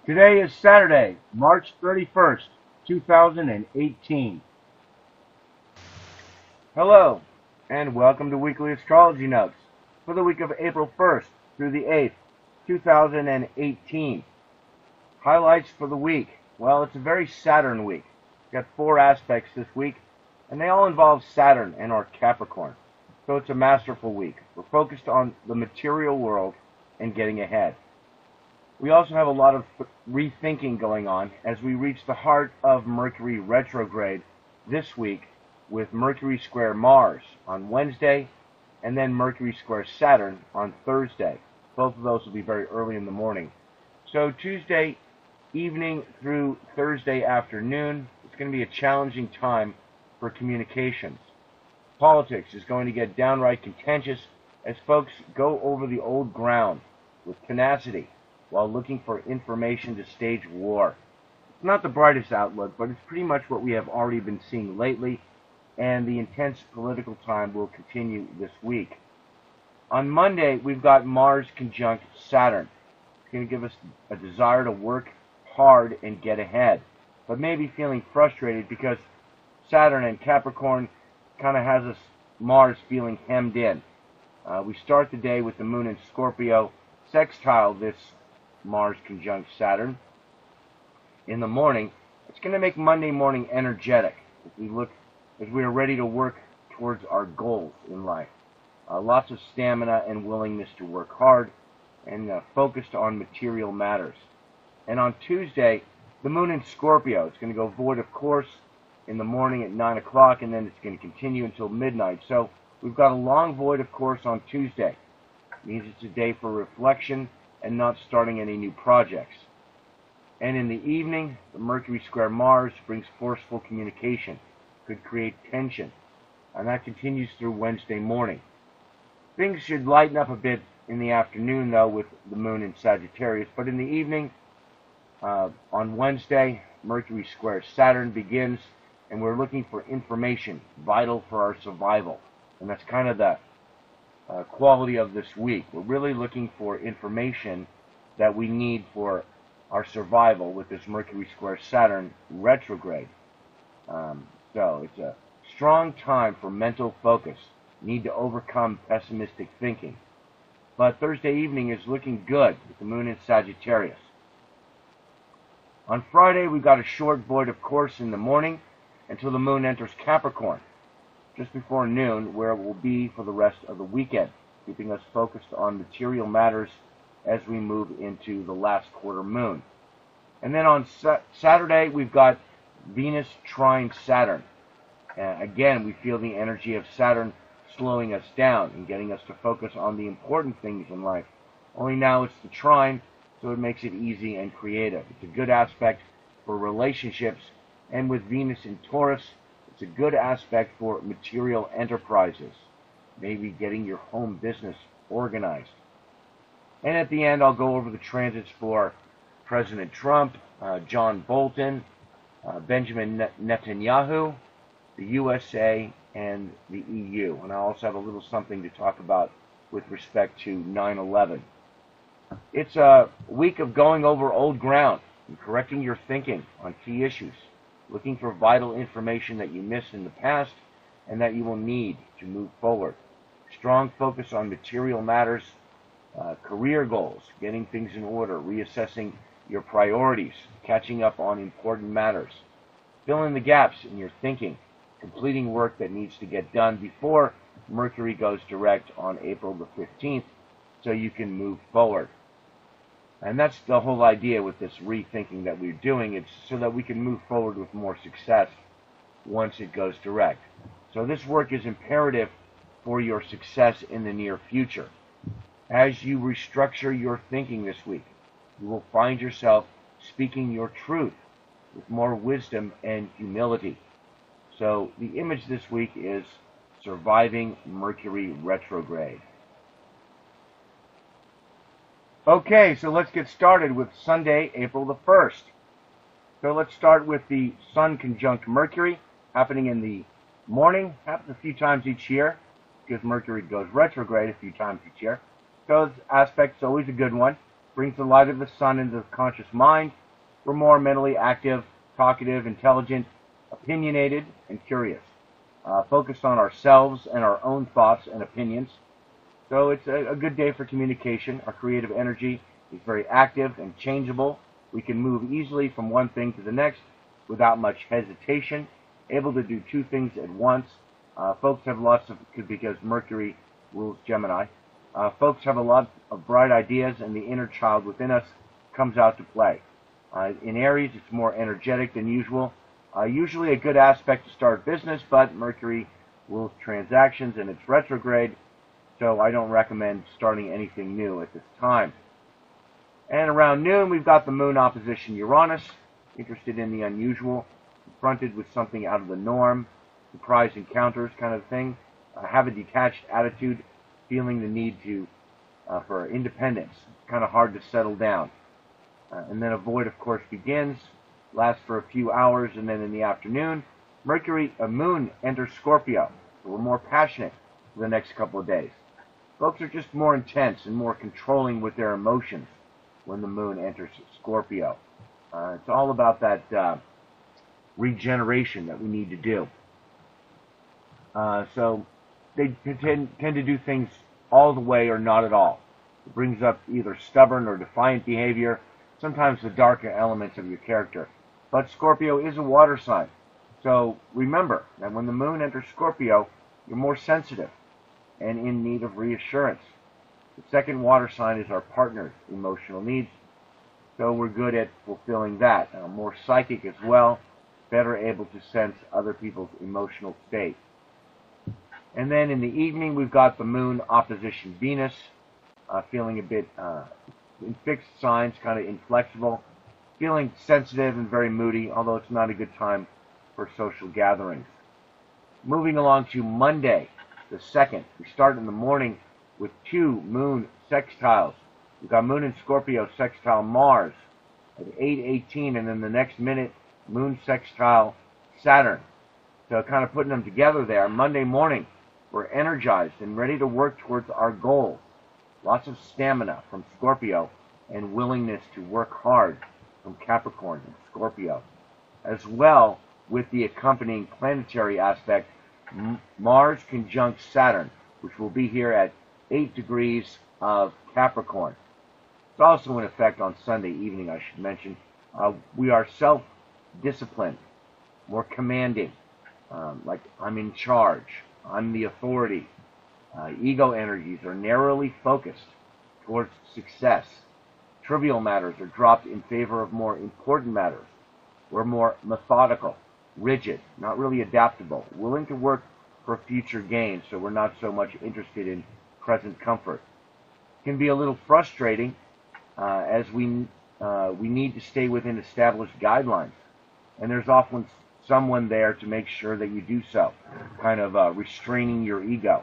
Today is Saturday, March 31st, 2018. Hello, and welcome to Weekly Astrology Notes for the week of April 1st through the 8th, 2018. Highlights for the week. Well, it's a very Saturn week. We've got 4 aspects this week, and they all involve Saturn and our Capricorn. So it's a masterful week. We're focused on the material world and getting ahead. We also have a lot of rethinking going on as we reach the heart of Mercury retrograde this week with Mercury square Mars on Wednesday and then Mercury square Saturn on Thursday. Both of those will be very early in the morning. So Tuesday evening through Thursday afternoon, it's going to be a challenging time for communications. Politics is going to get downright contentious as folks go over the old ground with tenacity while looking for information to stage war. It's not the brightest outlook, but it's pretty much what we have already been seeing lately, and the intense political time will continue this week. On Monday, we've got Mars conjunct Saturn. It's going to give us a desire to work hard and get ahead, but maybe feeling frustrated because Saturn and Capricorn kind of has us Mars feeling hemmed in. We start the day with the moon in Scorpio sextile this Mars conjunct Saturn. In the morning, it's going to make Monday morning energetic as we are ready to work towards our goals in life. Lots of stamina and willingness to work hard and focused on material matters. And on Tuesday, the moon in Scorpio, it's going to go void of course in the morning at 9 o'clock, and then it's going to continue until midnight. So we've got a long void of course on Tuesday. It means it's a day for reflection and not starting any new projects. And in the evening, the Mercury square Mars brings forceful communication, could create tension, and that continues through Wednesday morning. Things should lighten up a bit in the afternoon, though, with the moon in Sagittarius, but in the evening, on Wednesday, Mercury square Saturn begins, and we're looking for information vital for our survival. And that's kind of the quality of this week. We're really looking for information that we need for our survival with this Mercury square Saturn retrograde. So it's a strong time for mental focus. Need to overcome pessimistic thinking. But Thursday evening is looking good with the moon in Sagittarius. On Friday, we've got a short void of course in the morning until the moon enters Capricorn just before noon, where it will be for the rest of the weekend, keeping us focused on material matters as we move into the last quarter moon. And then on Saturday, we've got Venus trine Saturn. Again, we feel the energy of Saturn slowing us down and getting us to focus on the important things in life. Only now it's the trine, so it makes it easy and creative. It's a good aspect for relationships, and with Venus in Taurus, it's a good aspect for material enterprises, maybe getting your home business organized. And at the end, I'll go over the transits for President Trump, John Bolton, Benjamin Netanyahu, the USA, and the EU. And I'll also have a little something to talk about with respect to 9/11. It's a week of going over old ground and correcting your thinking on key issues, looking for vital information that you missed in the past and that you will need to move forward. Strong focus on material matters, career goals, getting things in order, reassessing your priorities, catching up on important matters, fill in the gaps in your thinking, completing work that needs to get done before Mercury goes direct on April the 15th so you can move forward. And that's the whole idea with this rethinking that we're doing. It's so that we can move forward with more success once it goes direct. So this work is imperative for your success in the near future. As you restructure your thinking this week, you will find yourself speaking your truth with more wisdom and humility. So the image this week is surviving Mercury retrograde. Okay, so let's get started with Sunday, April the 1st. So let's start with the Sun conjunct Mercury happening in the morning. Happens a few times each year because Mercury goes retrograde a few times each year. So this aspect's always a good one. brings the light of the sun into the conscious mind. We're more mentally active, talkative, intelligent, opinionated, and curious. Focused on ourselves and our own thoughts and opinions. So it's a good day for communication. Our creative energy is very active and changeable. We can move easily from one thing to the next without much hesitation, able to do two things at once. Folks have lots of, because Mercury rules Gemini, folks have a lot of bright ideas, and the inner child within us comes out to play. In Aries, it's more energetic than usual. Usually a good aspect to start business, but Mercury rules transactions and it's retrograde, so I don't recommend starting anything new at this time. And around noon, we've got the moon opposition Uranus, interested in the unusual, confronted with something out of the norm, surprise encounters kind of thing, have a detached attitude, feeling the need for independence. It's kind of hard to settle down. And then a void, of course, begins, lasts for a few hours, and then in the afternoon, moon enters Scorpio. So we're more passionate for the next couple of days. Folks are just more intense and more controlling with their emotions when the moon enters Scorpio. It's all about that regeneration that we need to do. So they tend to do things all the way or not at all. It brings up either stubborn or defiant behavior, sometimes the darker elements of your character. But Scorpio is a water sign. So remember that when the moon enters Scorpio, you're more sensitive and in need of reassurance. The second water sign is our partner's emotional needs, so we're good at fulfilling that. More psychic as well, better able to sense other people's emotional state. And then in the evening, we've got the moon opposition Venus, feeling a bit in fixed signs, kind of inflexible, feeling sensitive and very moody, although it's not a good time for social gatherings. Moving along to Monday, the 2nd, we start in the morning with two moon sextiles. We've got moon in Scorpio sextile Mars at 8:18, and then the next minute, moon sextile Saturn. So kind of putting them together there. Monday morning, we're energized and ready to work towards our goals. Lots of stamina from Scorpio and willingness to work hard from Capricorn and Scorpio. As well, with the accompanying planetary aspect, Mars conjunct Saturn, which will be here at 8 degrees of Capricorn. It's also in effect on Sunday evening, I should mention. We are self-disciplined, more commanding, like I'm in charge, I'm the authority. Ego energies are narrowly focused towards success. Trivial matters are dropped in favor of more important matters. We're more methodical, rigid, not really adaptable, willing to work for future gain, so we're not so much interested in present comfort. It can be a little frustrating as we need to stay within established guidelines, and there's often someone there to make sure that you do so, kind of restraining your ego.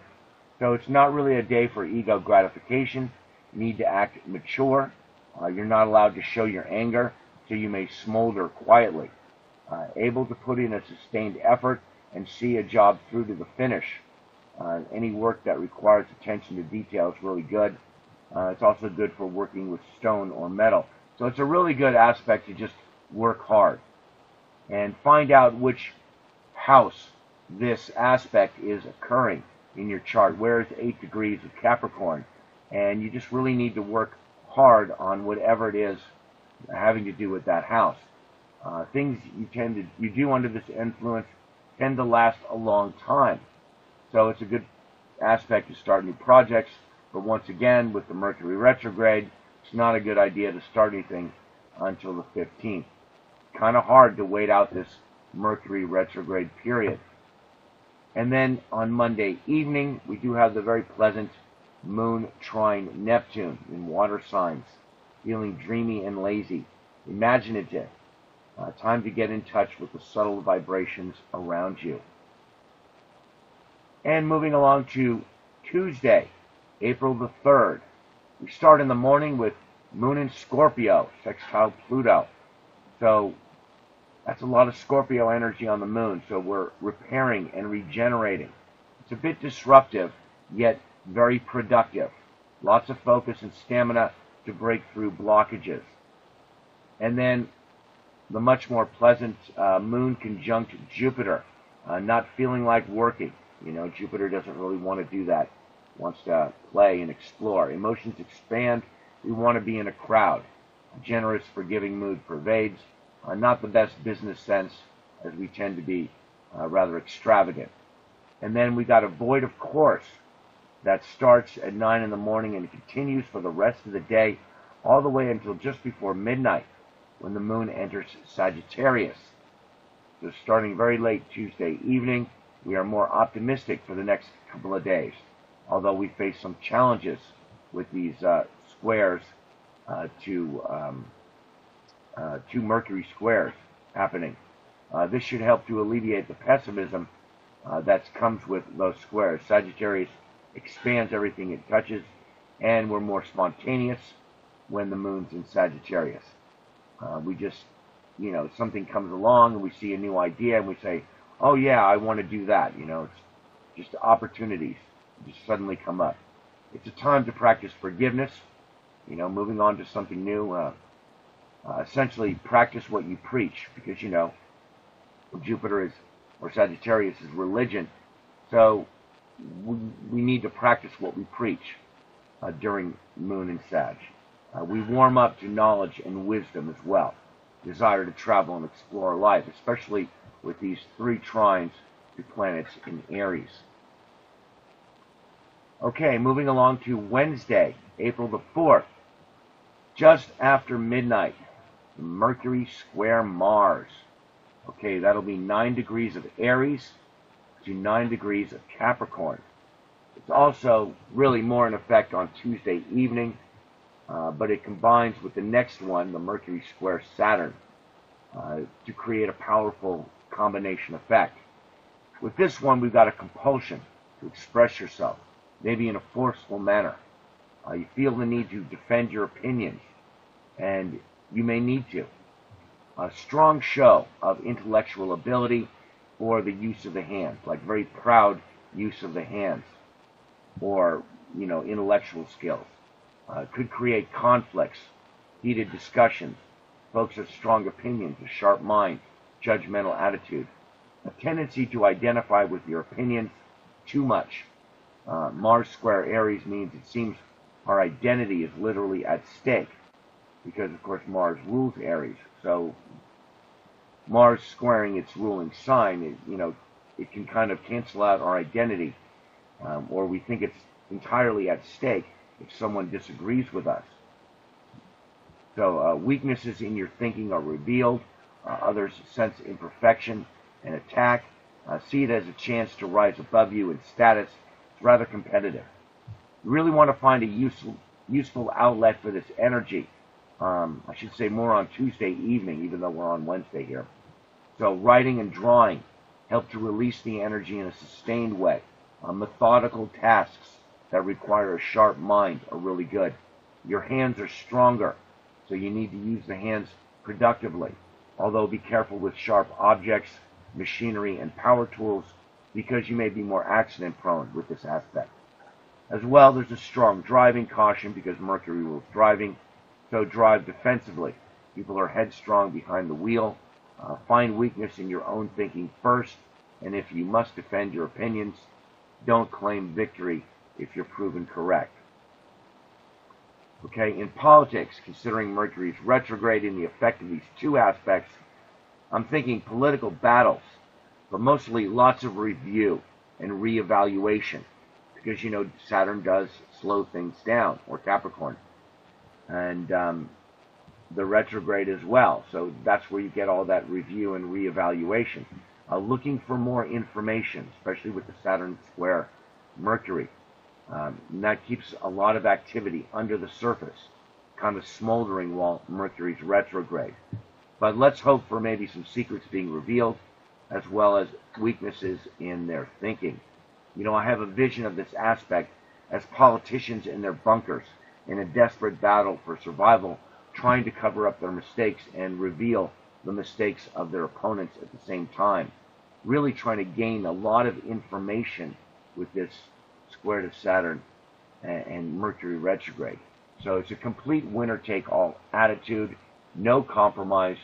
So it's not really a day for ego gratification. You need to act mature. You're not allowed to show your anger, so you may smolder quietly. Able to put in a sustained effort and see a job through to the finish. Any work that requires attention to detail is really good. It's also good for working with stone or metal. So it's a really good aspect to just work hard and find out which house this aspect is occurring in your chart. Where is 8 degrees of Capricorn? And you just really need to work hard on whatever it is having to do with that house. Things you do under this influence tend to last a long time. So it's a good aspect to start new projects. But once again, with the Mercury retrograde, it's not a good idea to start anything until the 15th. Kind of hard to wait out this Mercury retrograde period. And then on Monday evening, we do have the very pleasant moon trine Neptune in water signs, feeling dreamy and lazy, imaginative. Time to get in touch with the subtle vibrations around you. And moving along to Tuesday, April the 3rd. We start in the morning with moon in Scorpio, sextile Pluto. So that's a lot of Scorpio energy on the moon, so we're repairing and regenerating. It's a bit disruptive, yet very productive. Lots of focus and stamina to break through blockages. And then the much more pleasant moon conjunct Jupiter, not feeling like working. Jupiter doesn't really want to do that. Wants to play and explore. Emotions expand. We want to be in a crowd. A generous, forgiving mood pervades. Not the best business sense, as we tend to be rather extravagant. And then we got a void of course that starts at 9 in the morning and continues for the rest of the day, all the way until just before midnight, when the moon enters Sagittarius. So starting very late Tuesday evening, we are more optimistic for the next couple of days, although we face some challenges with these squares two Mercury squares happening. This should help to alleviate the pessimism that comes with those squares. Sagittarius expands everything it touches, and we're more spontaneous when the moon's in Sagittarius. We just, something comes along and we see a new idea and we say, oh yeah, I want to do that. It's just opportunities just suddenly come up. It's a time to practice forgiveness, moving on to something new. Essentially practice what you preach, because Jupiter is, or Sagittarius is religion, so we need to practice what we preach during Moon and Sag. We warm up to knowledge and wisdom as well. Desire to travel and explore life, especially with these 3 trines to planets in Aries. Okay, moving along to Wednesday, April the 4th. Just after midnight, Mercury square Mars. Okay, that'll be 9 degrees of Aries to 9 degrees of Capricorn. It's also really more in effect on Tuesday evening, but it combines with the next one, the Mercury square Saturn, to create a powerful combination effect. With this one, we've got a compulsion to express yourself, maybe in a forceful manner. You feel the need to defend your opinions, and you may need to. A strong show of intellectual ability or the use of the hands, like very proud use of the hands, or intellectual skills. Could create conflicts, heated discussions. Folks have strong opinions, a sharp mind, judgmental attitude, a tendency to identify with your opinions too much. Mars square Aries means it seems our identity is literally at stake, because of course Mars rules Aries. So Mars squaring its ruling sign, it can kind of cancel out our identity, or we think it's entirely at stake if someone disagrees with us. So weaknesses in your thinking are revealed. Others sense imperfection and attack. See it as a chance to rise above you in status. It's rather competitive. You really want to find a useful outlet for this energy. I should say more on Tuesday evening, even though we're on Wednesday here. So writing and drawing help to release the energy in a sustained way. Methodical tasks that require a sharp mind are really good. Your hands are stronger, so you need to use the hands productively. Although be careful with sharp objects, machinery, and power tools, because you may be more accident prone with this aspect. As well, there's a strong driving caution because Mercury rules driving, so drive defensively. People are headstrong behind the wheel. Find weakness in your own thinking first, and if you must defend your opinions, don't claim victory if you're proven correct. Okay, in politics, considering Mercury's retrograde and the effect of these 2 aspects, I'm thinking political battles, but mostly lots of review and reevaluation, because Saturn does slow things down, or Capricorn, and the retrograde as well. So that's where you get all that review and reevaluation. Looking for more information, especially with the Saturn square Mercury. And that keeps a lot of activity under the surface, kind of smoldering while Mercury's retrograde. But let's hope for maybe some secrets being revealed, as well as weaknesses in their thinking. I have a vision of this aspect as politicians in their bunkers, in a desperate battle for survival, trying to cover up their mistakes and reveal the mistakes of their opponents at the same time. Really trying to gain a lot of information with this square to Saturn and Mercury retrograde. So it's a complete winner-take-all attitude, no compromise,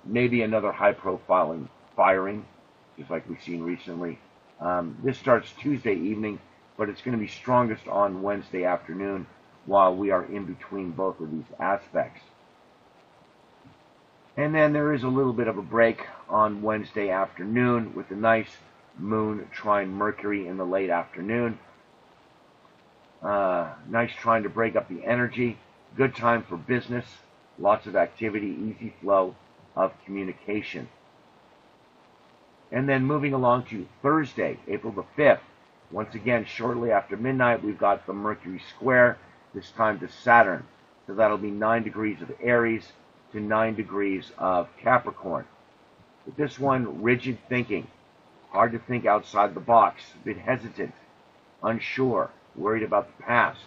maybe another high-profiling firing, just like we've seen recently. This starts Tuesday evening, but it's going to be strongest on Wednesday afternoon while we are in between both of these aspects. And then there is a little bit of a break on Wednesday afternoon with a nice moon trine Mercury in the late afternoon. Nice trying to break up the energy. Good time for business. Lots of activity, easy flow of communication. And then moving along to Thursday, April the 5th. Once again, shortly after midnight, we've got the Mercury square, this time to Saturn. So that'll be 9 degrees of Aries to 9 degrees of Capricorn. With this one, rigid thinking. Hard to think outside the box. A bit hesitant. Unsure. Worried about the past.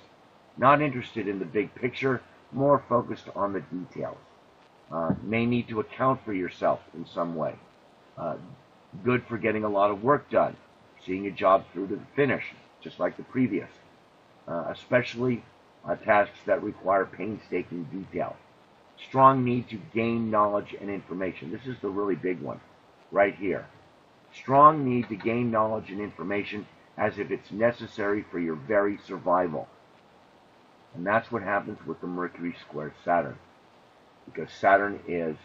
Not interested in the big picture. More focused on the details. May need to account for yourself in some way. Good for getting a lot of work done. Seeing a job through to the finish, just like the previous. Especially tasks that require painstaking detail. Strong need to gain knowledge and information. This is the really big one, right here. Strong need to gain knowledge and information as if it's necessary for your very survival. And that's what happens with the Mercury square Saturn. Because Saturn is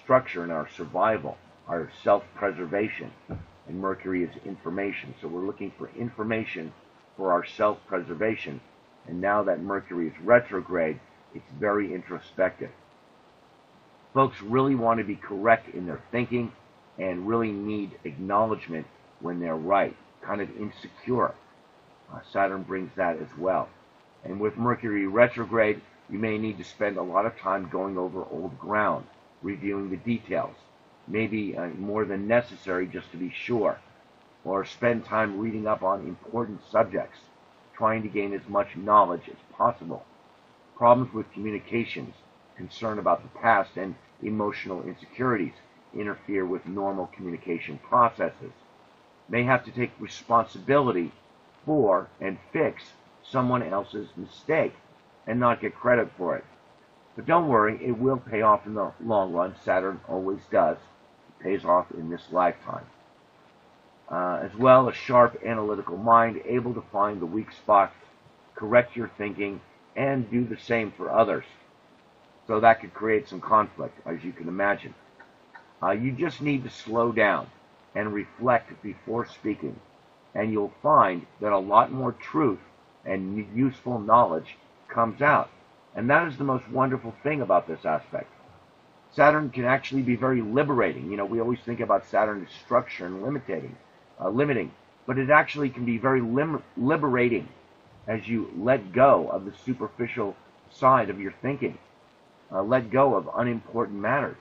structure in our survival, our self-preservation. And Mercury is information. So we're looking for information for our self-preservation. And now that Mercury is retrograde, it's very introspective. Folks really want to be correct in their thinking and really need acknowledgement when they're right. Kind of insecure. Saturn brings that as well. And with Mercury retrograde, you may need to spend a lot of time going over old ground, reviewing the details. Maybe more than necessary just to be sure. Or spend time reading up on important subjects, trying to gain as much knowledge as possible. Problems with communications, concern about the past, and emotional insecurities interfere with normal communication processes. May have to take responsibility for and fix someone else's mistake and not get credit for it. But don't worry, it will pay off in the long run. Saturn always does. It pays off in this lifetime. As well, a sharp analytical mind, able to find the weak spots, correct your thinking, and do the same for others. So that could create some conflict, as you can imagine. You just need to slow down and reflect before speaking, and you'll find that a lot more truth and useful knowledge comes out. And that is the most wonderful thing about this aspect. Saturn can actually be very liberating. You know, we always think about Saturn as structure and limiting, but it actually can be very liberating as you let go of the superficial side of your thinking. Let go of unimportant matters.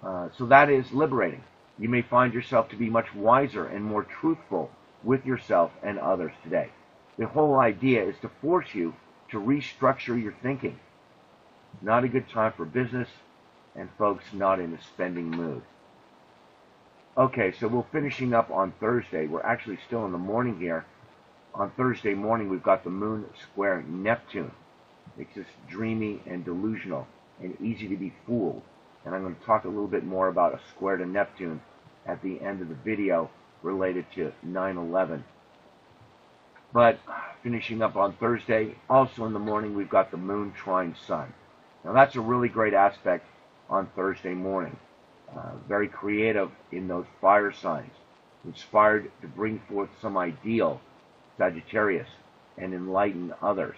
So that is liberating. You may find yourself to be much wiser and more truthful with yourself and others today. The whole idea is to force you to restructure your thinking. Not a good time for business, and folks not in a spending mood. Okay, so we're finishing up on Thursday. We're actually still in the morning here. On Thursday morning, we've got the moon square Neptune. Makes us dreamy and delusional and easy to be fooled. And I'm going to talk a little bit more about a square to Neptune at the end of the video related to 9/11. But finishing up on Thursday, also in the morning, we've got the moon trine sun. Now that's a really great aspect on Thursday morning. Very creative in those fire signs. Inspired to bring forth some ideal, Sagittarius, and enlighten others.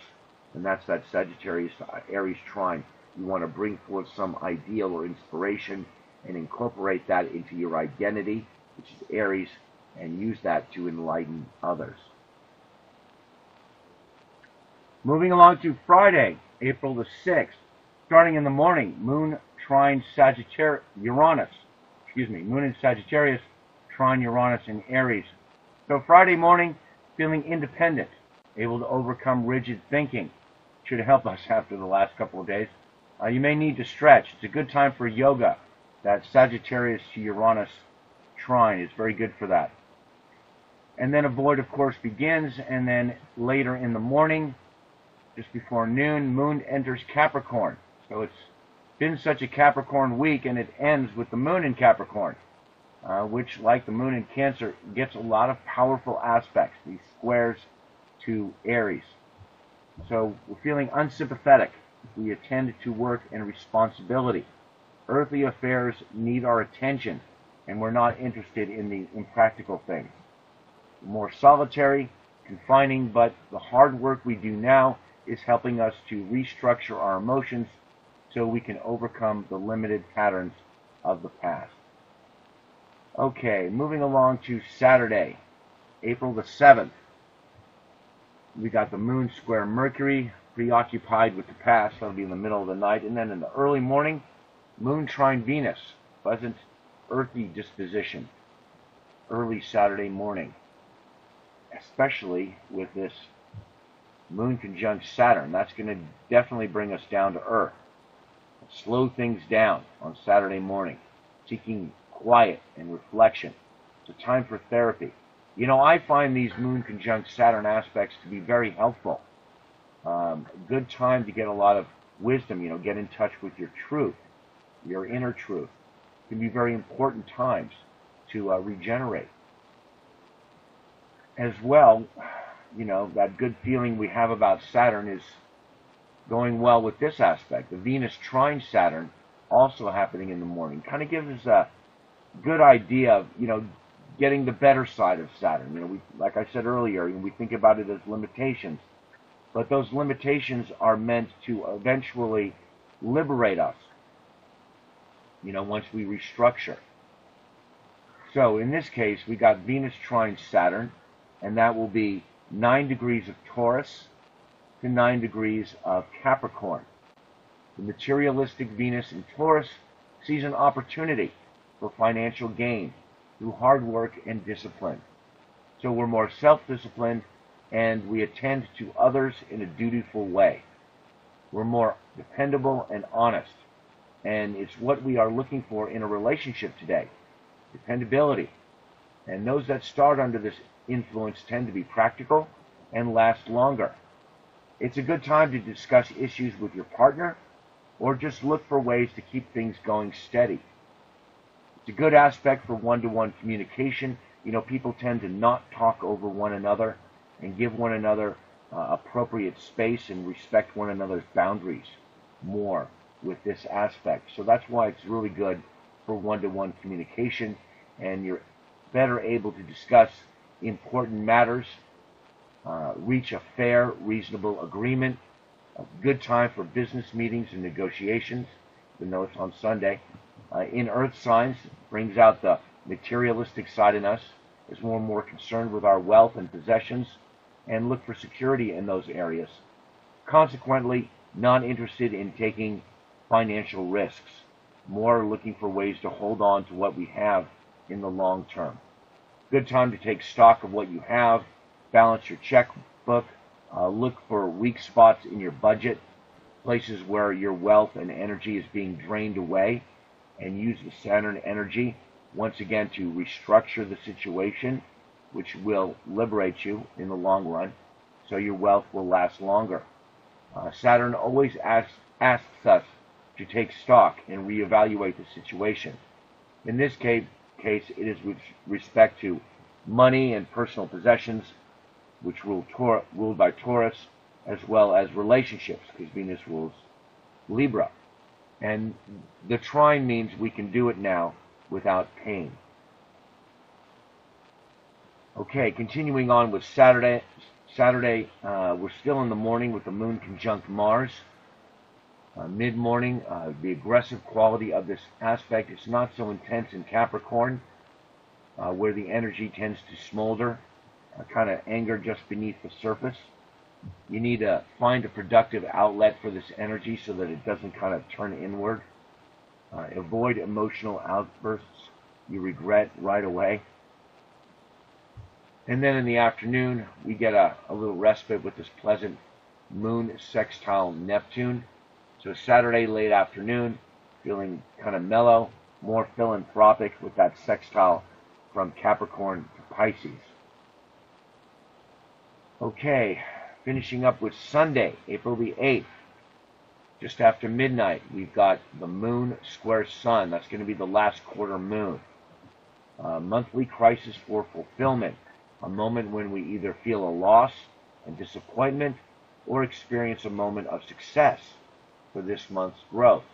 And that's that Sagittarius Aries trine. You want to bring forth some ideal or inspiration and incorporate that into your identity, which is Aries, and use that to enlighten others. Moving along to Friday, April the 6th. Starting in the morning, moon trine Uranus. Moon in Sagittarius, trine Uranus in Aries. So Friday morning, feeling independent, able to overcome rigid thinking. Should help us after the last couple of days. You may need to stretch. It's a good time for yoga. That Sagittarius to Uranus trine is very good for that. And then a void, of course, begins, and then later in the morning, just before noon, moon enters Capricorn. So it's been such a Capricorn week, and it ends with the moon in Capricorn, which, like the moon in Cancer, gets a lot of powerful aspects, these squares to Aries. So we're feeling unsympathetic. We attend to work and responsibility. Earthly affairs need our attention, and we're not interested in the impractical things. More solitary, confining, but the hard work we do now is helping us to restructure our emotions so we can overcome the limited patterns of the past. Okay, moving along to Saturday, April the 7th. We got the moon square Mercury, preoccupied with the past. That'll be in the middle of the night. And then in the early morning, moon trine Venus, pleasant earthy disposition, early Saturday morning, especially with this moon conjunct Saturn. That's going to definitely bring us down to earth, slow things down on Saturday morning, seeking quiet and reflection. It's a time for therapy. You know, I find these moon conjunct Saturn aspects to be very helpful. Good time to get a lot of wisdom, you know, get in touch with your truth, your inner truth. It can be very important times to regenerate. As well, you know, that good feeling we have about Saturn is going well with this aspect. The Venus trine Saturn also happening in the morning kind of gives us a good idea of, you know, getting the better side of Saturn. You know, we, like I said earlier, we think about it as limitations, but those limitations are meant to eventually liberate us, you know, once we restructure. So in this case, we got Venus trine Saturn, and that will be 9 degrees of Taurus to 9 degrees of Capricorn. The materialistic Venus in Taurus sees an opportunity for financial gain through hard work and discipline. So we're more self-disciplined, and we attend to others in a dutiful way. We're more dependable and honest, and it's what we are looking for in a relationship today, dependability. And those that start under this influence tend to be practical and last longer. It's a good time to discuss issues with your partner, or just look for ways to keep things going steady. It's a good aspect for one-to-one communication. You know, people tend to not talk over one another and give one another appropriate space and respect one another's boundaries more with this aspect. So that's why it's really good for one-to-one communication, and you're better able to discuss important matters, reach a fair, reasonable agreement. A good time for business meetings and negotiations, even though it's on Sunday. In Earth signs, brings out the materialistic side in us, is more and more concerned with our wealth and possessions, and look for security in those areas. Consequently, not interested in taking financial risks, more looking for ways to hold on to what we have in the long term. Good time to take stock of what you have, balance your checkbook, look for weak spots in your budget, places where your wealth and energy is being drained away, and use the Saturn energy once again to restructure the situation, which will liberate you in the long run, so your wealth will last longer. Saturn always asks us to take stock and reevaluate the situation. In this case, it is with respect to money and personal possessions, which ruled by Taurus, as well as relationships, because Venus rules Libra. And the trine means we can do it now without pain. Okay, continuing on with Saturday. We're still in the morning with the moon conjunct Mars. Mid-morning, the aggressive quality of this aspect is not so intense in Capricorn, where the energy tends to smolder, kind of anger just beneath the surface. You need to find a productive outlet for this energy so that it doesn't kind of turn inward. Avoid emotional outbursts you regret right away. And then in the afternoon, we get a little respite with this pleasant moon sextile Neptune. So Saturday late afternoon, feeling kind of mellow, more philanthropic with that sextile from Capricorn to Pisces. Okay, Finishing up with Sunday, April the 8th. Just after midnight, we've got the moon square sun. That's going to be the last quarter moon. Monthly crisis for fulfillment. A moment when we either feel a loss and disappointment or experience a moment of success for this month's growth.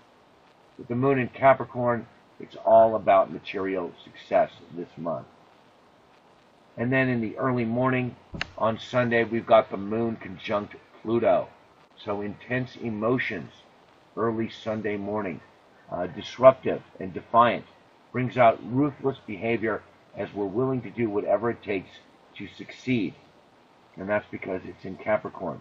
With the moon in Capricorn, it's all about material success this month. And then in the early morning on Sunday, we've got the moon conjunct Pluto. So intense emotions early Sunday morning, disruptive and defiant, brings out ruthless behavior as we're willing to do whatever it takes to succeed. And that's because it's in Capricorn.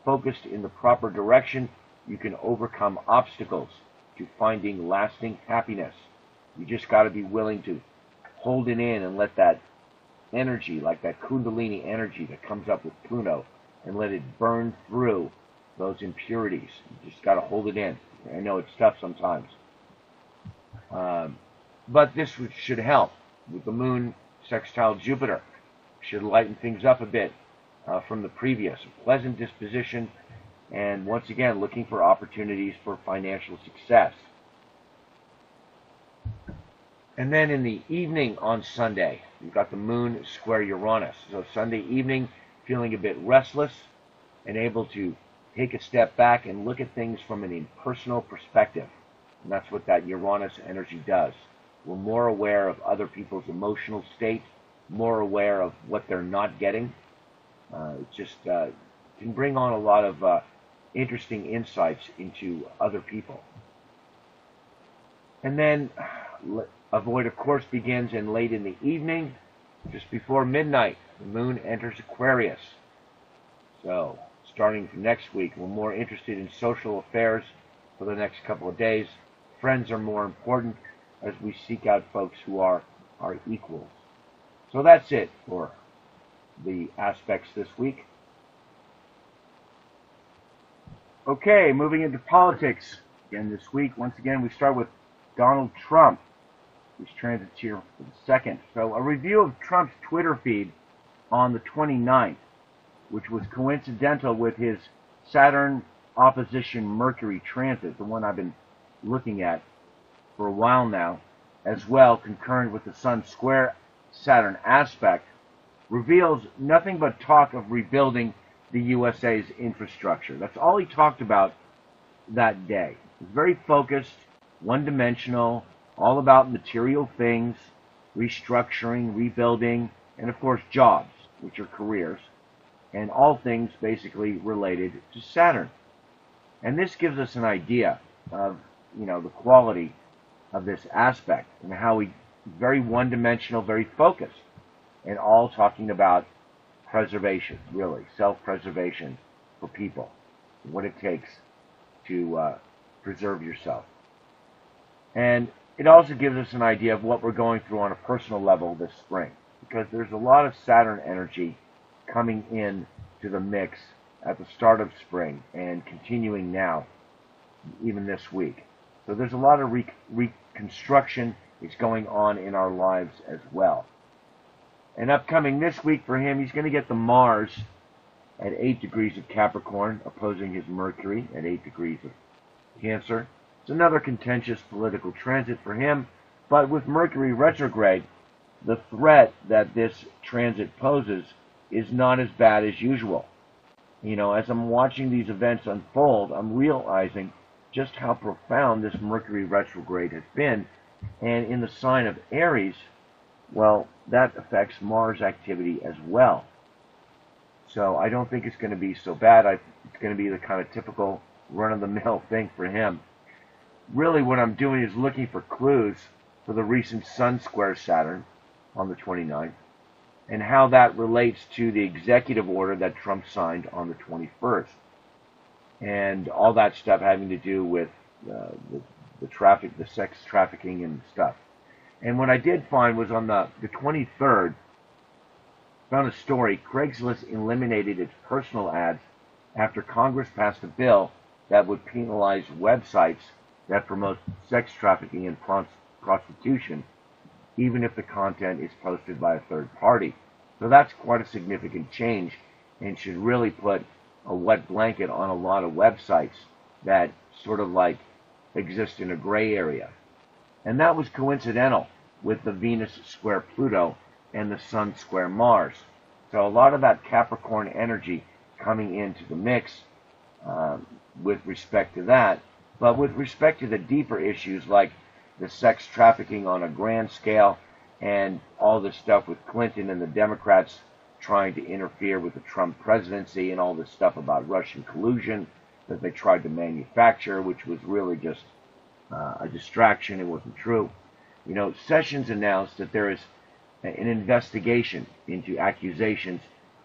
Focused in the proper direction, you can overcome obstacles to finding lasting happiness. You just got to be willing to hold it in and let that energy, like that Kundalini energy that comes up with Pluto, and let it burn through those impurities. You just got to hold it in. I know it's tough sometimes. But this should help. With the moon sextile Jupiter, should lighten things up a bit from the previous. A pleasant disposition, and once again, looking for opportunities for financial success. And then in the evening on Sunday, you've got the moon square Uranus. So Sunday evening, feeling a bit restless and able to take a step back and look at things from an impersonal perspective. And that's what that Uranus energy does. We're more aware of other people's emotional state, more aware of what they're not getting. It just can bring on a lot of interesting insights into other people. And then avoid, of course, begins in late in the evening, just before midnight. The moon enters Aquarius. So, starting from next week, we're more interested in social affairs for the next couple of days. Friends are more important as we seek out folks who are our equals. So that's it for the aspects this week. Okay, moving into politics again this week. Once again, we start with Donald Trump, whose transit's here for the second. So a review of Trump's Twitter feed on the 29th, which was coincidental with his Saturn opposition Mercury transit, the one I've been looking at for a while now, as well concurrent with the Sun square Saturn aspect, reveals nothing but talk of rebuilding the USA's infrastructure. That's all he talked about that day. It was very focused, one-dimensional, all about material things, restructuring, rebuilding, and of course jobs, which are careers, and all things basically related to Saturn. And this gives us an idea of, the quality of this aspect and how he very one-dimensional, very focused, and all talking about preservation, really, self-preservation for people, what it takes to preserve yourself. And it also gives us an idea of what we're going through on a personal level this spring, because there's a lot of Saturn energy coming in to the mix at the start of spring and continuing now, even this week. So there's a lot of reconstruction is going on in our lives as well. And upcoming this week for him, he's going to get the Mars at 8 degrees of Capricorn, opposing his Mercury at 8 degrees of Cancer. It's another contentious political transit for him, but with Mercury retrograde, the threat that this transit poses is not as bad as usual. As I'm watching these events unfold, I'm realizing just how profound this Mercury retrograde has been. And in the sign of Aries, well, that affects Mars activity as well. So I don't think it's going to be so bad. It's going to be the kind of typical run-of-the-mill thing for him. Really what I'm doing is looking for clues for the recent Sun square Saturn on the 29th and how that relates to the executive order that Trump signed on the 21st. And all that stuff having to do with the sex trafficking and stuff. And what I did find was on the 23rd, found a story, Craigslist eliminated its personal ads after Congress passed a bill that would penalize websites that promote sex trafficking and prostitution, even if the content is posted by a third party. So that's quite a significant change and should really put a wet blanket on a lot of websites that sort of like exist in a gray area. And that was coincidental with the Venus square Pluto and the Sun square Mars. So a lot of that Capricorn energy coming into the mix with respect to that. But with respect to the deeper issues like the sex trafficking on a grand scale and all this stuff with Clinton and the Democrats trying to interfere with the Trump presidency and all this stuff about Russian collusion that they tried to manufacture, which was really just a distraction. It wasn't true. You know, Sessions announced that there is an investigation into accusations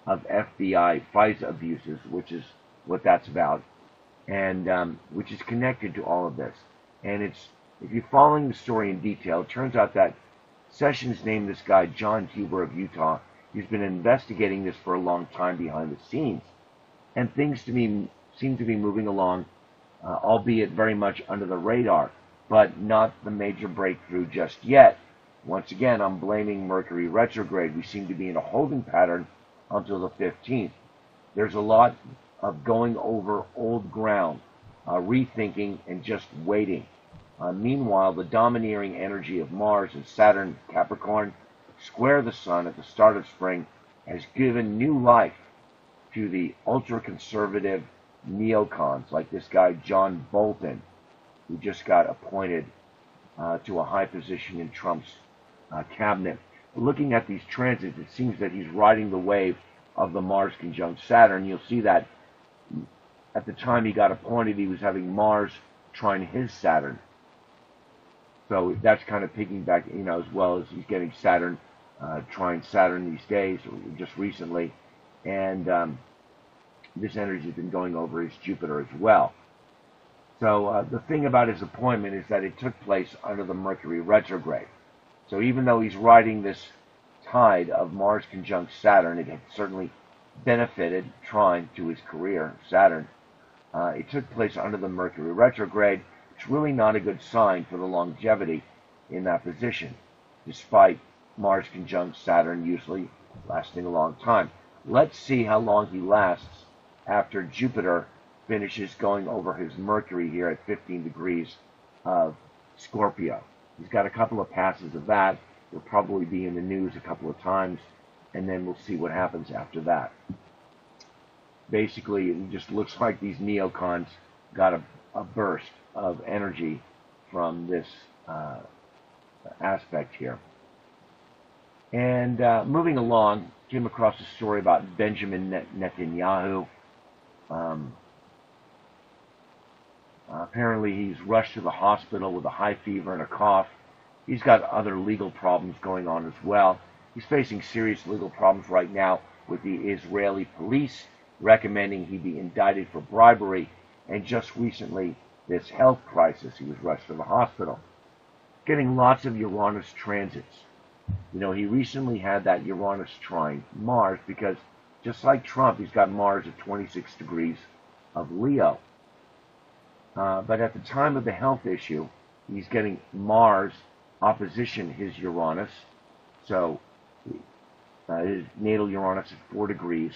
of FBI FISA abuses, which is what that's about, and which is connected to all of this. And it's, if you're following the story in detail, it turns out that Sessions named this guy John Huber of Utah. He's been investigating this for a long time behind the scenes, and things to me seem to be moving along, albeit very much under the radar, but not the major breakthrough just yet. Once again, I'm blaming Mercury retrograde. We seem to be in a holding pattern until the 15th. There's a lot of going over old ground, rethinking, and just waiting. Meanwhile, the domineering energy of Mars and Saturn, Capricorn, square the Sun at the start of spring, has given new life to the ultra-conservative neocons, like this guy John Bolton, who just got appointed to a high position in Trump's cabinet. Looking at these transits, it seems that he's riding the wave of the Mars conjunct Saturn. You'll see that at the time he got appointed, he was having Mars trine his Saturn. So that's kind of piggyback, you know, as well as he's getting Saturn trine Saturn these days, or just recently. And this energy has been going over his Jupiter as well. So the thing about his appointment is that it took place under the Mercury retrograde. So even though he's riding this tide of Mars conjunct Saturn, it had certainly benefited trine to his career, Saturn. It took place under the Mercury retrograde. It's really not a good sign for the longevity in that position, despite Mars conjunct Saturn usually lasting a long time. Let's see how long he lasts after Jupiter finishes going over his Mercury here at 15 degrees of Scorpio. He's got a couple of passes of that. He'll probably be in the news a couple of times, and then we'll see what happens after that. Basically, it just looks like these neocons got a burst of energy from this aspect here. And moving along, came across a story about Benjamin Netanyahu. Apparently he's rushed to the hospital with a high fever and a cough. He's got other legal problems going on as well. He's facing serious legal problems right now with the Israeli police recommending he be indicted for bribery, and just recently this health crisis, he was rushed to the hospital. Getting lots of Uranus transits. You know, he recently had that Uranus trine Mars because just like Trump, he's got Mars at 26 degrees of Leo. But at the time of the health issue, he's getting Mars opposition his Uranus. So his natal Uranus at 4 degrees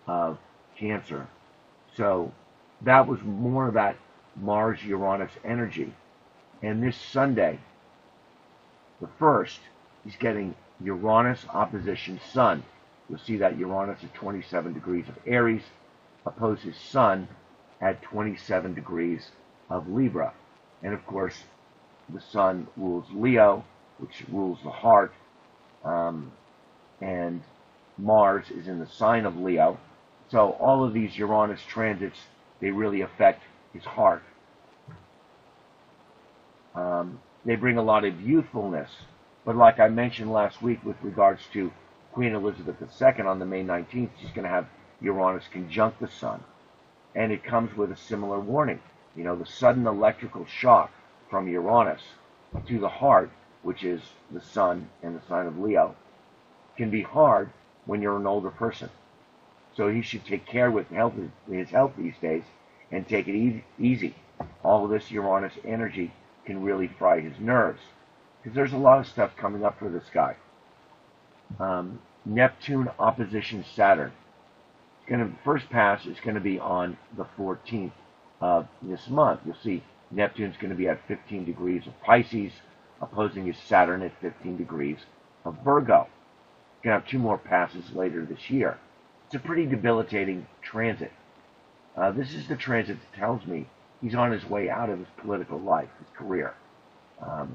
of Cancer. So that was more of that Mars-Uranus energy. And this Sunday, the 1st, he's getting Uranus opposition Sun. You'll see that Uranus at 27 degrees of Aries opposes Sun at 27 degrees of Libra. And of course, the Sun rules Leo, which rules the heart, and Mars is in the sign of Leo. So all of these Uranus transits, they really affect his heart. They bring a lot of youthfulness, but like I mentioned last week with regards to Queen Elizabeth II on the May 19th, she's going to have Uranus conjunct the Sun. And it comes with a similar warning. You know, the sudden electrical shock from Uranus to the heart, which is the Sun and the sign of Leo, can be hard when you're an older person. So he should take care with his health these days and take it easy. All of this Uranus energy can really fry his nerves, because there's a lot of stuff coming up for this guy. Neptune opposition Saturn. First pass is going to be on the 14th of this month. You'll see Neptune's going to be at 15 degrees of Pisces, opposing his Saturn at 15 degrees of Virgo. Going to have two more passes later this year. It's a pretty debilitating transit. This is the transit that tells me he's on his way out of his political life, his career.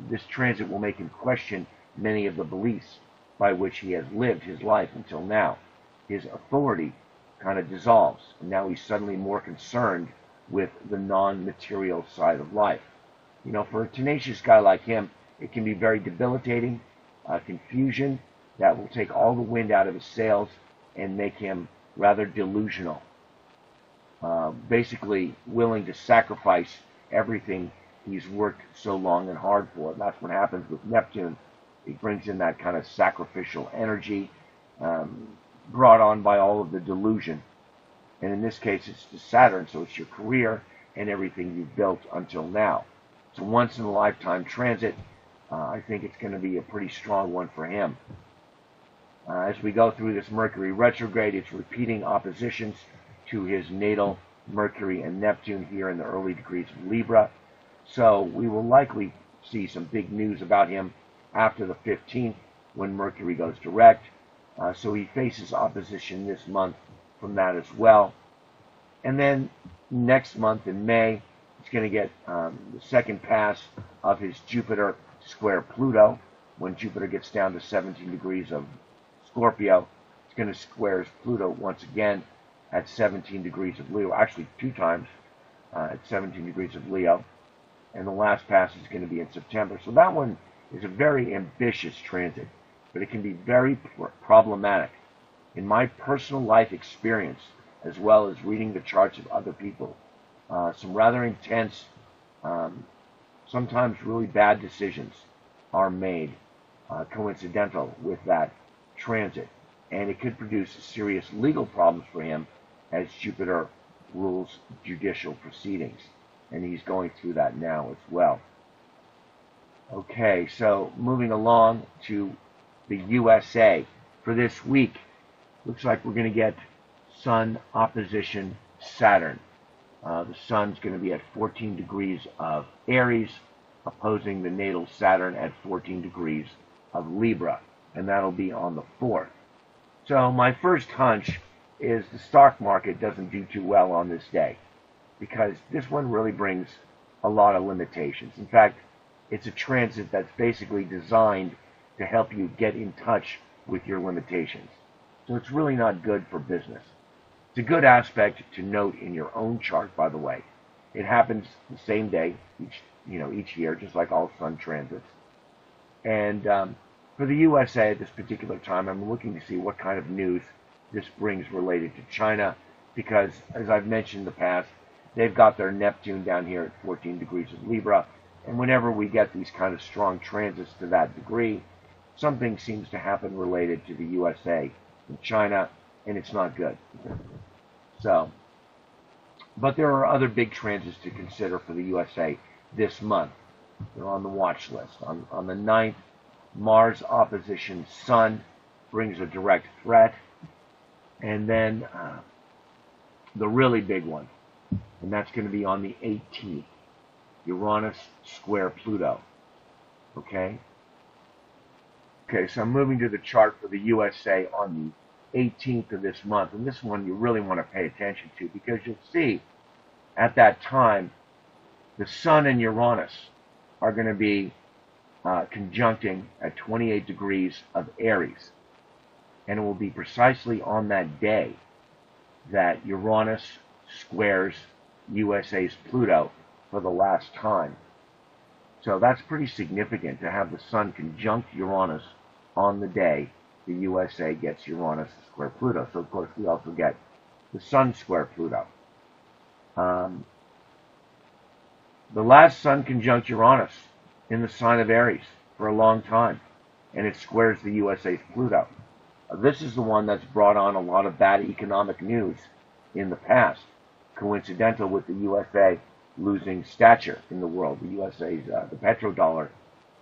This transit will make him question many of the beliefs by which he has lived his life until now. His authority kind of dissolves, and now he's suddenly more concerned with the non-material side of life. You know, for a tenacious guy like him, it can be very debilitating, confusion that will take all the wind out of his sails and make him rather delusional. Basically willing to sacrifice everything he's worked so long and hard for. And that's what happens with Neptune. He brings in that kind of sacrificial energy brought on by all of the delusion. And in this case, it's to Saturn, so it's your career and everything you've built until now. It's a once-in-a-lifetime transit. I think it's going to be a pretty strong one for him. As we go through this Mercury retrograde, it's repeating oppositions to his natal Mercury and Neptune here in the early degrees of Libra. So we will likely see some big news about him after the 15th when Mercury goes direct. So he faces opposition this month from that as well. And then next month in May, he's going to get the second pass of his Jupiter square Pluto. When Jupiter gets down to 17 degrees of Scorpio, it's going to square his Pluto once again at 17 degrees of Leo. Actually, two times at 17 degrees of Leo. And the last pass is going to be in September. So that one is a very ambitious transit, but it can be very problematic. In my personal life experience, as well as reading the charts of other people, some rather intense, sometimes really bad decisions are made coincidental with that transit. And it could produce serious legal problems for him as Jupiter rules judicial proceedings. And he's going through that now as well. Okay, so moving along to the USA for this week. Looks like we're going to get Sun opposition Saturn. The Sun's going to be at 14 degrees of Aries, opposing the natal Saturn at 14 degrees of Libra. And that'll be on the 4th. So my first hunch is the stock market doesn't do too well on this day, because this one really brings a lot of limitations. In fact, it's a transit that's basically designed to help you get in touch with your limitations. So it's really not good for business. It's a good aspect to note in your own chart, by the way. It happens the same day each year, just like all sun transits. And for the USA at this particular time, I'm looking to see what kind of news this brings related to China, because, as I've mentioned in the past, they've got their Neptune down here at 14 degrees of Libra, and whenever we get these kind of strong transits to that degree, something seems to happen related to the USA and China, and it's not good. So, but there are other big transits to consider for the USA this month. They're on the watch list. On the 9th, Mars opposition Sun brings a direct threat. And then the really big one, and that's going to be on the 18th, Uranus square Pluto. Okay, so I'm moving to the chart for the USA on the 18th of this month, and this one you really want to pay attention to, because you'll see at that time the Sun and Uranus are going to be conjuncting at 28 degrees of Aries. And it will be precisely on that day that Uranus squares USA's Pluto for the last time. So that's pretty significant to have the Sun conjunct Uranus on the day the USA gets Uranus square Pluto. So, of course, we also get the Sun square Pluto. The last Sun conjunct Uranus in the sign of Aries for a long time, and it squares the USA's Pluto. This is the one that's brought on a lot of bad economic news in the past, coincidental with the USA losing stature in the world. The USA's, the petrodollar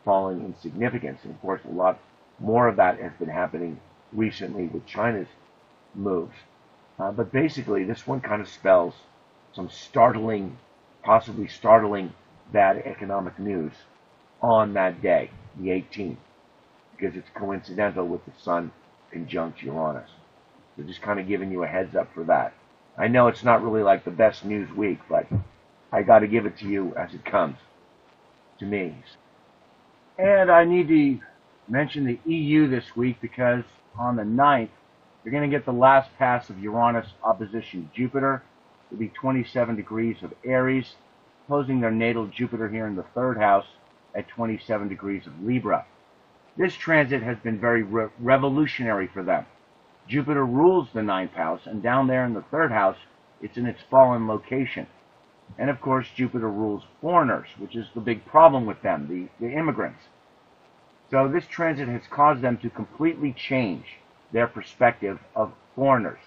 falling in significance. And of course, a lot more of that has been happening recently with China's moves. But basically, this one kind of spells some startling, possibly startling bad economic news on that day, the 18th, because it's coincidental with the Sun conjunct Uranus. So just kind of giving you a heads up for that. I know it's not really like the best news week, but I got to give it to you as it comes to me. And I need to mention the EU this week because on the 9th, you're going to get the last pass of Uranus opposition Jupiter. It'll be 27 degrees of Aries, opposing their natal Jupiter here in the 3rd house at 27 degrees of Libra. This transit has been very revolutionary for them. Jupiter rules the 9th house, and down there in the 3rd house, it's in its fallen location. And of course, Jupiter rules foreigners, which is the big problem with them, the immigrants. So this transit has caused them to completely change their perspective of foreigners.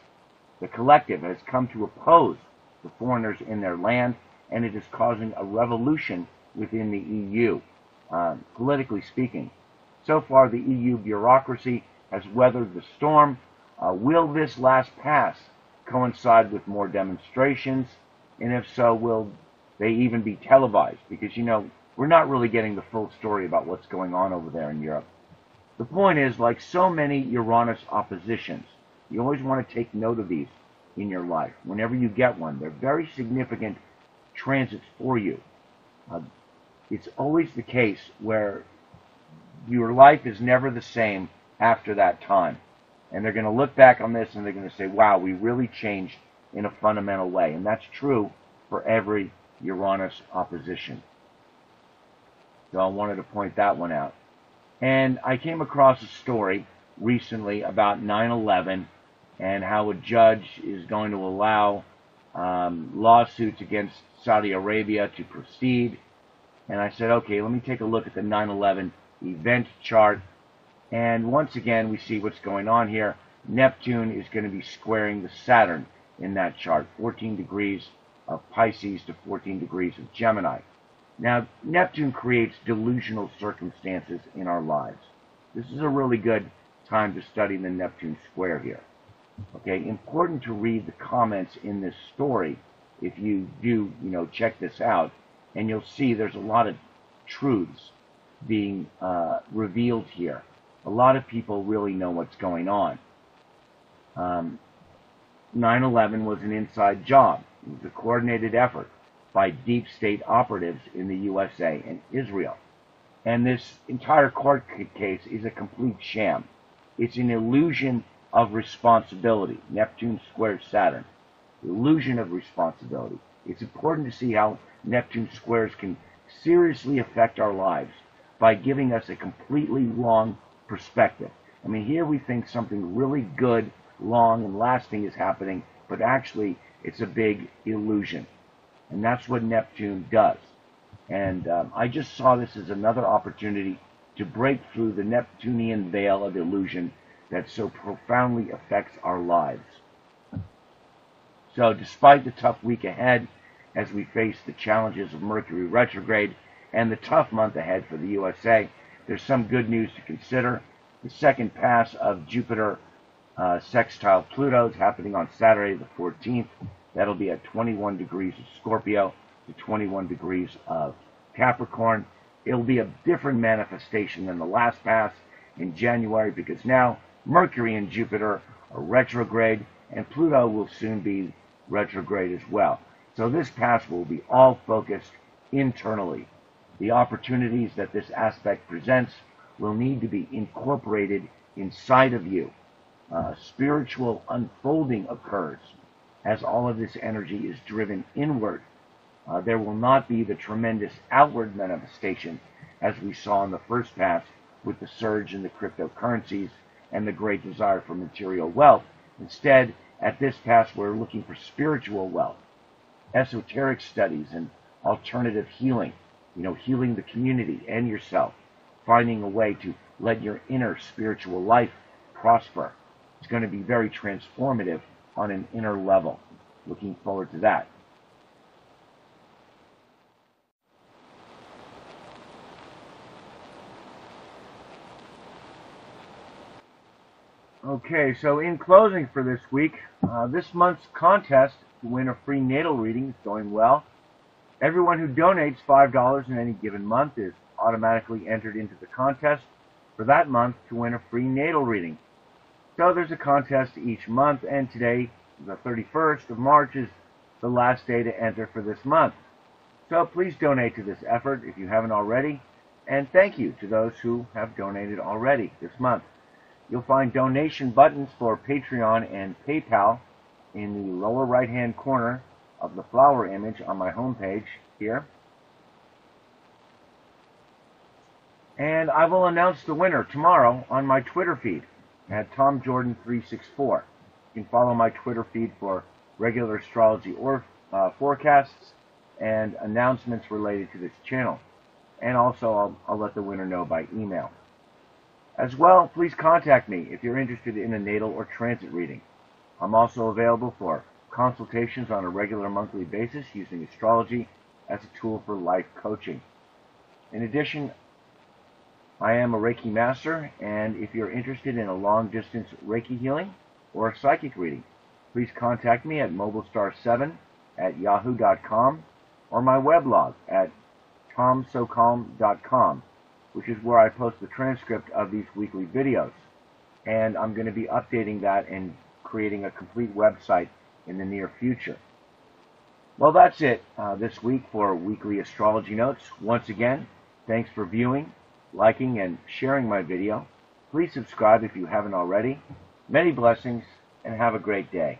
The collective has come to oppose the foreigners in their land, and it is causing a revolution within the EU, politically speaking. So far, the EU bureaucracy has weathered the storm. Will this last pass coincide with more demonstrations? And if so, will they even be televised? Because, you know, we're not really getting the full story about what's going on over there in Europe. The point is, like so many Uranus oppositions, you always want to take note of these in your life. Whenever you get one, they're very significant transits for you. It's always the case where your life is never the same after that time. And they're going to look back on this and they're going to say, wow, we really changed in a fundamental way. And that's true for every Uranus opposition. So I wanted to point that one out. And I came across a story recently about 9/11 and how a judge is going to allow lawsuits against Saudi Arabia to proceed. And I said, okay, let me take a look at the 9/11 event chart. And once again, we see what's going on here. Neptune is going to be squaring the Saturn in that chart, 14 degrees of Pisces to 14 degrees of Gemini. Now, Neptune creates delusional circumstances in our lives. This is a really good time to study the Neptune square here. Okay, important to read the comments in this story if you do, check this out, and you'll see there's a lot of truths being revealed here. A lot of people really know what's going on. 9/11 was an inside job. It was a coordinated effort by deep state operatives in the USA and Israel. And this entire court case is a complete sham. It's an illusion of responsibility. Neptune squares Saturn. Illusion of responsibility. It's important to see how Neptune squares can seriously affect our lives by giving us a completely wrong perspective. I mean, here we think something really good, long, and lasting is happening, but actually it's a big illusion. And that's what Neptune does. And I just saw this as another opportunity to break through the Neptunian veil of illusion that so profoundly affects our lives. So despite the tough week ahead, as we face the challenges of Mercury retrograde and the tough month ahead for the USA, there's some good news to consider. The second pass of Jupiter sextile Pluto is happening on Saturday the 14th. That'll be at 21 degrees of Scorpio to 21 degrees of Capricorn. It'll be a different manifestation than the last pass in January because now Mercury and Jupiter are retrograde and Pluto will soon be retrograde as well. So this pass will be all focused internally. The opportunities that this aspect presents will need to be incorporated inside of you. Spiritual unfolding occurs as all of this energy is driven inward. There will not be the tremendous outward manifestation as we saw in the first pass with the surge in the cryptocurrencies and the great desire for material wealth. Instead, at this pass, we're looking for spiritual wealth, esoteric studies, and alternative healing. Healing the community and yourself, finding a way to let your inner spiritual life prosper. It's going to be very transformative on an inner level. Looking forward to that. Okay, so in closing for this week, this month's contest to win a free natal reading is going well. Everyone who donates $5 in any given month is automatically entered into the contest for that month to win a free natal reading. So there's a contest each month, and today, the 31st of March, is the last day to enter for this month. So please donate to this effort if you haven't already, and thank you to those who have donated already this month. You'll find donation buttons for Patreon and PayPal in the lower right-hand corner of the flower image on my homepage here. And I will announce the winner tomorrow on my Twitter feed at TomJordan364. You can follow my Twitter feed for regular astrology or forecasts and announcements related to this channel. And also I'll let the winner know by email. As well, please contact me if you're interested in a natal or transit reading. I'm also available for consultations on a regular monthly basis using astrology as a tool for life coaching. In addition, I am a Reiki master, and if you're interested in a long-distance Reiki healing or a psychic reading, please contact me at mobilestar7@yahoo.com or my weblog at tomsocalm.com, which is where I post the transcript of these weekly videos. And I'm going to be updating that and creating a complete website in the near future. Well, that's it this week for Weekly Astrology Notes. Once again, thanks for viewing, liking, and sharing my video. Please subscribe if you haven't already. Many blessings, and have a great day.